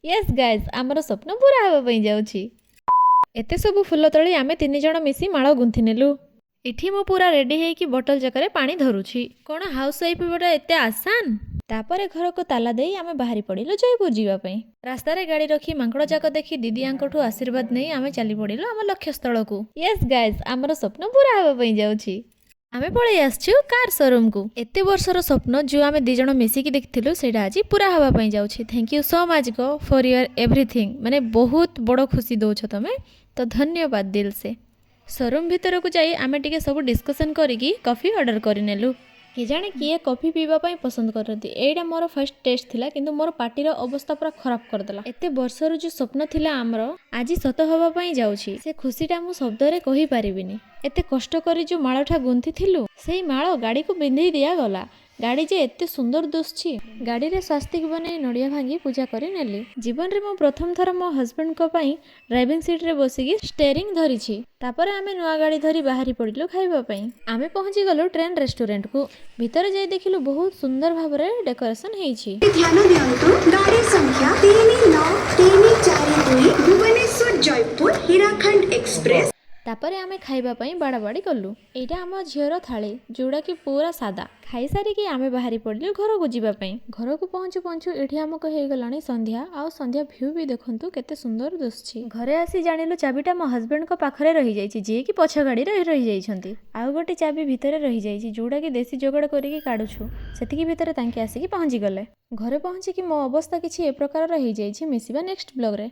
Yes guys आमर स्वप्न पूरा हाँवाई जाऊँगी। एते सब फुल तली आमे 3 जण मिसी माଳ गुंथि नेलु। इठी मु पूरा रेडी हेकी बोतल जकरे पानी धरुछि। कोण हाउस वाइफ बड़ा एते आसान। तापरे घर को ताला देई आमे बाहरी पड़िलु जयपुर जीवा पई। रास्ता रे गाड़ी रखी मांकड़ जाक देखी दीदी आंकठू आशीर्वाद नहीं आमे चली पड़िलु आम लक्ष्य स्थल को। यस गाइज आमर स्वप्न पूरा हाँवाई जाऊँगी। आमे पळै आछछु कार शोरूम को। एते वर्षर स्वप्न जो आमे 2 जण मिसिकी देखथिलु सेटा आज पूरा हवा पई जाउछि। Thank you so much go for your everything. माने बहुत बड़ खुशी दउछ तमे तो धन्यवाद दिल से। शोरूम भीतर को जाई आमे टिके सब डिस्कशन करिकी कॉफी ऑर्डर करिनेलु। कि जाने किए कॉफी पीवा पई पसंद करती। एटा मोर फर्स्ट टेस्ट थिला किंतु मोर पार्टीर अवस्था पूरा खराब कर देला। एते वर्षर जो स्वप्न थिला आमर आज सत हवा पई जाउछि। से खुशीटा मु शब्द रे कहि पारिबिनी। एते कष्ट करी जो माळठा गुंथि थिलु सेई माळ गाड़ी को बिंधि दिया गला। गाड़ी जे एते सुंदर दुसछि। गाड़ी रे स्वास्तिक बने नड़िया भांगी पूजा करी नेली। जीवन रे मो प्रथम थर मो हस्बैंड को पई ड्राइविंग सीट रे बसिकी स्टेरिंग धरिछि। तापर आमे नुआ गाड़ी धरी बाहरी पड़िलु खाइबा पई। आमे पहुंची गलो ट्रेन रेस्टोरेंट को। भीतर जाई देखिलु बहुत सुंदर भाबरे डेकोरेशन हेछि। ध्यान दियंतु गाड़ी संख्या 3932 भुवनेश्वर जयपुर हीराखंड एक्सप्रेस। तापरे आमे खाइबा पई बाड़ाबाड़ी कलु। एटा आम झीर थाली जोड़ा कि पूरा सादा। खाई सारिकी आमे बाहरी पड़िलु घर को जीवा पई। घर को पहुंचु पहुंचु एठी हमको हे गलानी संध्या। आ संध्या व्यू भी देखंतु केते सुंदर दुसछि। घरे आसी जानिलु चाबीटा मो हस्बैंड को पाखरे रही जाईछि जे कि पछ गाड़ी रे रही जाईछंती। आ गोटे चाबी भितरे रही जाईछि जोड़ा कि देसी जोगाड़ करिकी काढुछु। सेतिकी भितरे तांके आसीकी पहुंची गले। घरे पहुंची कि मो अवस्था किछि ए प्रकार रही जाईछि। मिसिबा नेक्स्ट ब्लॉग रे।